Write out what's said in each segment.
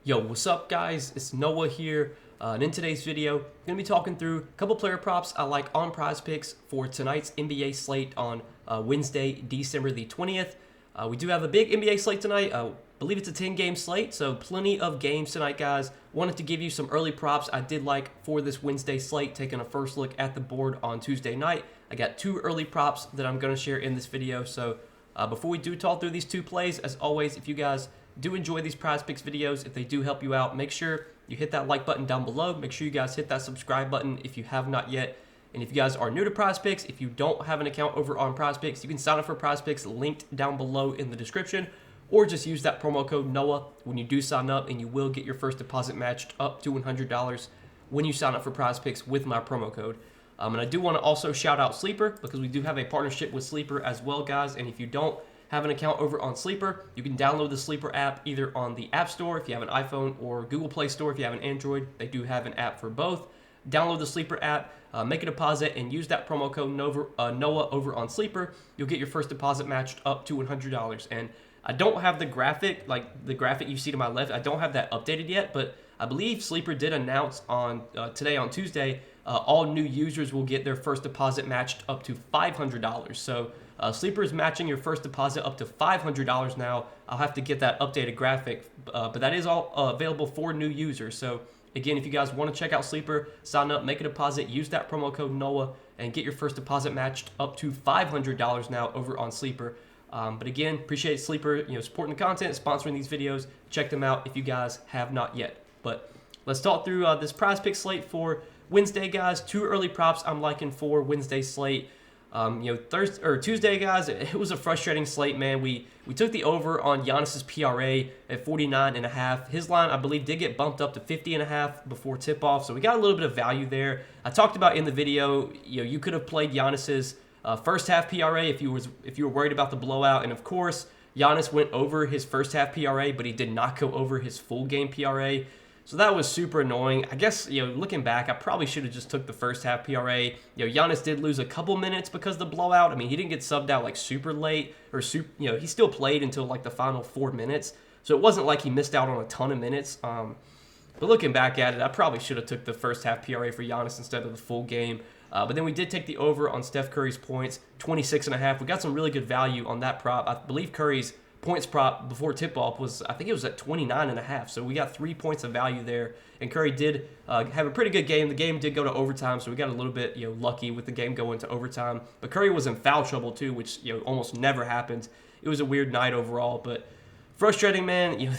Yo, what's up guys? It's Noah here, and in today's video, I'm going to be talking through a couple player props I like on Prizepicks for tonight's NBA slate on Wednesday, December the 20th. We do have a big NBA slate tonight. I believe it's a 10-game slate, so plenty of games tonight, guys. Wanted to give you some early props I did like for this Wednesday slate, taking a first look at the board on Tuesday night. I got two early props that I'm going to share in this video, so before we do talk through these two plays, as always, if you guys do enjoy these Prizepicks videos, if they do help you out, make sure you hit that like button down below. Make sure you guys hit that subscribe button if you have not yet. And if you guys are new to Prizepicks, if you don't have an account over on Prizepicks, you can sign up for Prizepicks linked down below in the description, or just use that promo code NOAH when you do sign up, and you will get your first deposit matched up to $100 when you sign up for Prizepicks with my promo code. And I do want to also shout out Sleeper, because we do have a partnership with Sleeper as well, guys. And if you don't have an account over on Sleeper, you can download the Sleeper app either on the App Store if you have an iPhone, or Google Play Store if you have an Android. They do have an app for both. Download the Sleeper app, make a deposit, and use that promo code NOAH over on Sleeper. You'll get your first deposit matched up to $100. And I don't have the graphic, like the graphic you see to my left, I don't have that updated yet, but I believe Sleeper did announce on today, on Tuesday, all new users will get their first deposit matched up to $500. So Sleeper is matching your first deposit up to $500 now. I'll have to get that updated graphic, but that is all available for new users. So again, if you guys want to check out Sleeper, sign up, make a deposit, use that promo code NOAH, and get your first deposit matched up to $500 now over on Sleeper. But again, appreciate Sleeper, supporting the content, sponsoring these videos. Check them out if you guys have not yet. But let's talk through this Prizepicks slate for Wednesday, guys. Two early props I'm liking for Wednesday slate. Thursday or Tuesday, guys, it was a frustrating slate, man. We took the over on Giannis's PRA at 49.5. His line, I believe, did get bumped up to 50.5 before tip-off, so we got a little bit of value there. I talked about in the video, you could have played Giannis's first half PRA if you were worried about the blowout, and of course, Giannis went over his first half PRA, but he did not go over his full game PRA. So that was super annoying. I guess, looking back, I probably should have just took the first half PRA. Giannis did lose a couple minutes because of the blowout. I mean, he didn't get subbed out like super late, or he still played until like the final 4 minutes. So it wasn't like he missed out on a ton of minutes. But looking back at it, I probably should have took the first half PRA for Giannis instead of the full game. But then we did take the over on Steph Curry's points, 26.5. We got some really good value on that prop. I believe Curry's points prop before tip-off was, I think it was at 29.5, so we got 3 points of value there, and Curry did have a pretty good game. The game did go to overtime, so we got a little bit lucky with the game going to overtime, but Curry was in foul trouble too, which almost never happens. It was a weird night overall, but frustrating, man.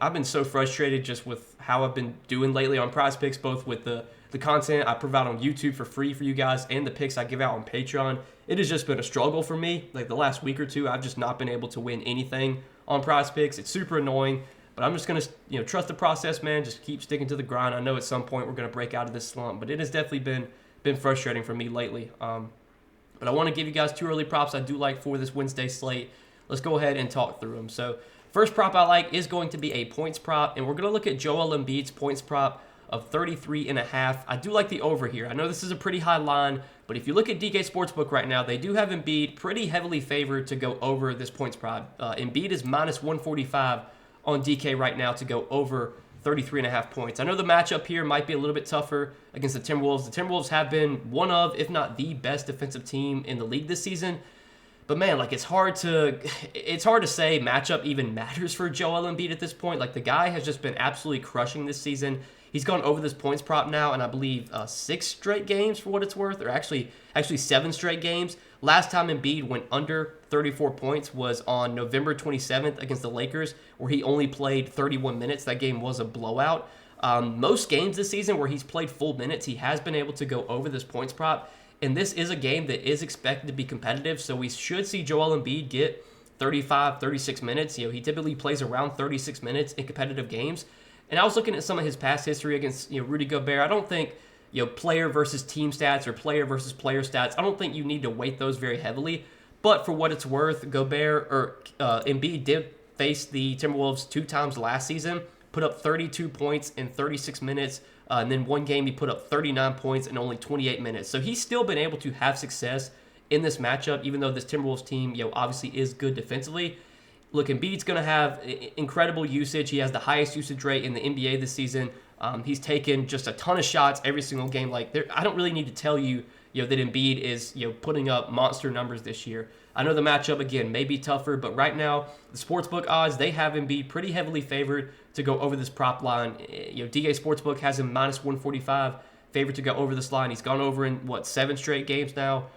I've been so frustrated just with how I've been doing lately on Prizepicks, both with the content I provide on YouTube for free for you guys and the picks I give out on Patreon. It has just been a struggle for me. Like the last week or two, I've just not been able to win anything on Prizepicks. It's super annoying, but I'm just going to trust the process, man. Just keep sticking to the grind. I know at some point we're going to break out of this slump, but it has definitely been frustrating for me lately. But I want to give you guys two early props I do like for this Wednesday slate. Let's go ahead and talk through them. So first prop I like is going to be a points prop, and we're going to look at Joel Embiid's points prop of 33.5. I do like the over here. I know this is a pretty high line, but if you look at DK Sportsbook right now, they do have Embiid pretty heavily favored to go over this points prop. Embiid is minus 145 on DK right now to go over 33.5 points. I know the matchup here might be a little bit tougher against the Timberwolves. The Timberwolves have been one of, if not the best defensive team in the league this season. But man, it's hard to say matchup even matters for Joel Embiid at this point. Like the guy has just been absolutely crushing this season. He's gone over this points prop now, and I believe 6 straight games for what it's worth, or actually 7 straight games. Last time Embiid went under 34 points was on November 27th against the Lakers, where he only played 31 minutes. That game was a blowout. Most games this season where he's played full minutes, he has been able to go over this points prop. And this is a game that is expected to be competitive, so we should see Joel Embiid get 35, 36 minutes. He typically plays around 36 minutes in competitive games. And I was looking at some of his past history against Rudy Gobert. I don't think player versus team stats or player versus player stats, I don't think you need to weight those very heavily. But for what it's worth, Embiid did face the Timberwolves 2 times last season, put up 32 points in 36 minutes. And then one game he put up 39 points in only 28 minutes. So he's still been able to have success in this matchup, even though this Timberwolves team obviously is good defensively. look, Embiid's going to have incredible usage. He has the highest usage rate in the NBA this season. He's taken just a ton of shots every single game. Like, I don't really need to tell you, that Embiid is, putting up monster numbers this year. I know the matchup, again, may be tougher, but right now, the sportsbook odds, they have Embiid pretty heavily favored to go over this prop line. DK Sportsbook has him minus 145, favored to go over this line. He's gone over in, 7 straight games now.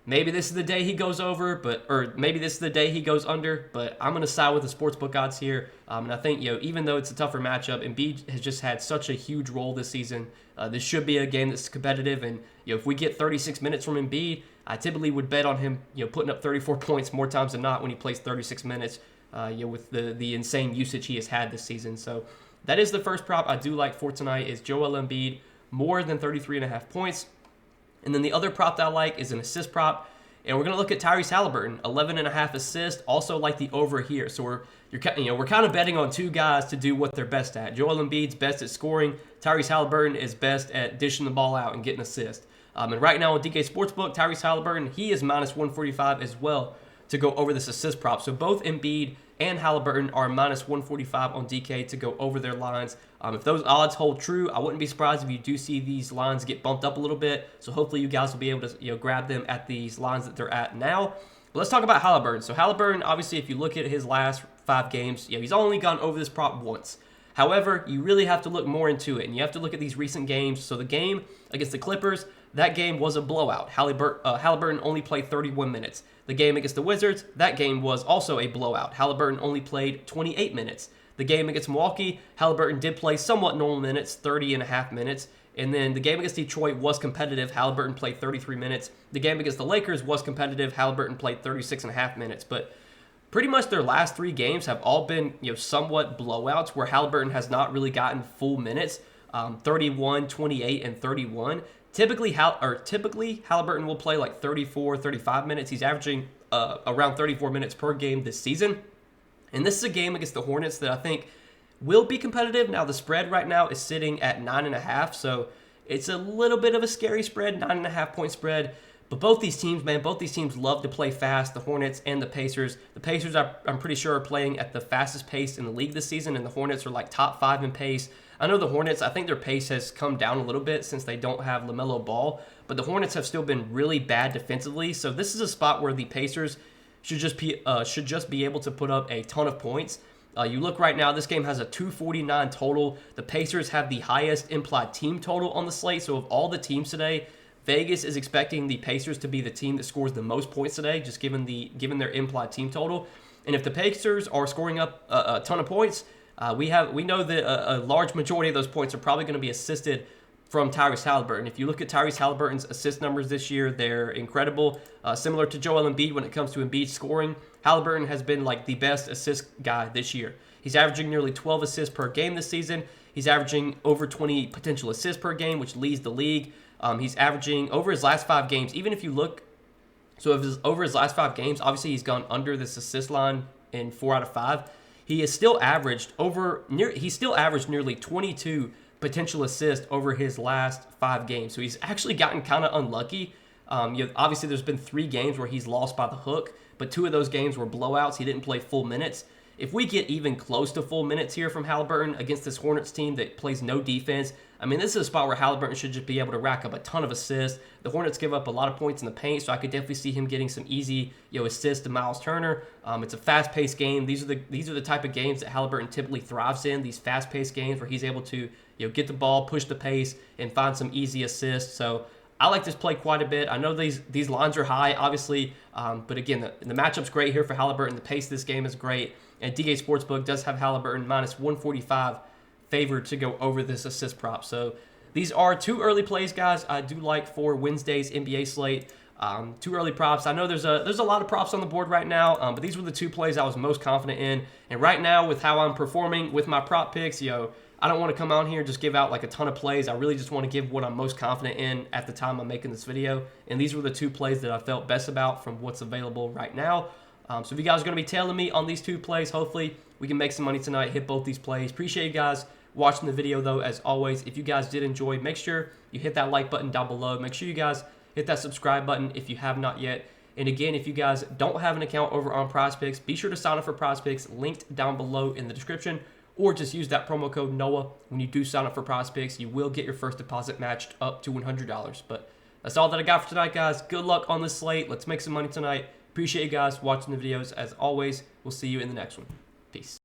Maybe this is the day he goes over, or maybe this is the day he goes under, but I'm going to side with the sportsbook odds here. And I think, even though it's a tougher matchup, Embiid has just had such a huge role this season. This should be a game that's competitive, and if we get 36 minutes from Embiid, I typically would bet on him, putting up 34 points more times than not when he plays 36 minutes, with the insane usage he has had this season. So that is the first prop I do like for tonight is Joel Embiid more than 33.5 points. And then the other prop that I like is an assist prop. And we're going to look at Tyrese Halliburton, 11.5 assists. Also like the over here. So we're kind of betting on two guys to do what they're best at. Joel Embiid's best at scoring. Tyrese Halliburton is best at dishing the ball out and getting assists. And right now on DK Sportsbook, Tyrese Halliburton, he is minus 145 as well to go over this assist prop. So both Embiid and Halliburton are minus 145 on DK to go over their lines. If those odds hold true, I wouldn't be surprised if you do see these lines get bumped up a little bit. So hopefully you guys will be able to grab them at these lines that they're at now. But let's talk about Halliburton. So Halliburton, obviously, if you look at his last 5 games, he's only gone over this prop once. However, you really have to look more into it, and you have to look at these recent games. So the game against the Clippers, that game was a blowout. Halliburton only played 31 minutes. The game against the Wizards, that game was also a blowout. Halliburton only played 28 minutes. The game against Milwaukee, Halliburton did play somewhat normal minutes, 30.5 minutes. And then the game against Detroit was competitive. Halliburton played 33 minutes. The game against the Lakers was competitive. Halliburton played 36.5 minutes. But pretty much their last 3 games have all been somewhat blowouts where Halliburton has not really gotten full minutes, 31, 28, and 31. Typically, Halliburton will play like 34, 35 minutes. He's averaging around 34 minutes per game this season. And this is a game against the Hornets that I think will be competitive. Now, the spread right now is sitting at 9.5, so it's a little bit of a scary spread, 9.5 point spread. But both these teams, love to play fast, the Hornets and the Pacers. The Pacers, I'm pretty sure, are playing at the fastest pace in the league this season, and the Hornets are like top 5 in pace. I know the Hornets, I think their pace has come down a little bit since they don't have LaMelo Ball, but the Hornets have still been really bad defensively. So this is a spot where the Pacers should just be able to put up a ton of points. You look right now, this game has a 249 total. The Pacers have the highest implied team total on the slate. So of all the teams today, Vegas is expecting the Pacers to be the team that scores the most points today, just given their implied team total. And if the Pacers are scoring up a ton of points, we know that a large majority of those points are probably going to be assisted from Tyrese Halliburton. If you look at Tyrese Halliburton's assist numbers this year, they're incredible. Similar to Joel Embiid when it comes to Embiid scoring, Halliburton has been like the best assist guy this year. He's averaging nearly 12 assists per game this season. He's averaging over 20 potential assists per game, which leads the league. He's averaging over his last 5 games. Even if you look, over his last 5 games, obviously he's gone under this assist line in 4 out of 5. He has still averaged nearly 22 potential assists over his last 5 games. So he's actually gotten kind of unlucky. Obviously, there's been 3 games where he's lost by the hook, but 2 of those games were blowouts. He didn't play full minutes. If we get even close to full minutes here from Halliburton against this Hornets team that plays no defense, I mean, this is a spot where Halliburton should just be able to rack up a ton of assists. The Hornets give up a lot of points in the paint, so I could definitely see him getting some easy assists to Miles Turner. It's a fast-paced game. These are the type of games that Halliburton typically thrives in, these fast-paced games where he's able to get the ball, push the pace, and find some easy assists. So I like this play quite a bit. I know these lines are high, obviously, but again, the matchup's great here for Halliburton. The pace of this game is great, and DK Sportsbook does have Halliburton minus 145 favored to go over this assist prop. So these are 2 early plays, guys. I do like for Wednesday's NBA slate. 2 early props. I know there's a lot of props on the board right now, but these were the 2 plays I was most confident in. And right now, with how I'm performing with my prop picks, I don't want to come out here and just give out like a ton of plays. I really just want to give what I'm most confident in at the time I'm making this video. And these were the 2 plays that I felt best about from what's available right now. So if you guys are going to be tailing me on these 2 plays, hopefully we can make some money tonight, hit both these plays. Appreciate you guys watching the video, though. As always, if you guys did enjoy, make sure you hit that like button down below. Make sure you guys hit that subscribe button if you have not yet. And again, if you guys don't have an account over on Prizepicks, be sure to sign up for Prizepicks, linked down below in the description, or just use that promo code NOAH when you do sign up for Prizepicks. You will get your first deposit matched up to $100. But that's all that I got for tonight, guys. Good luck on this slate. Let's make some money tonight. Appreciate you guys watching the videos. As always, we'll see you in the next one. Peace.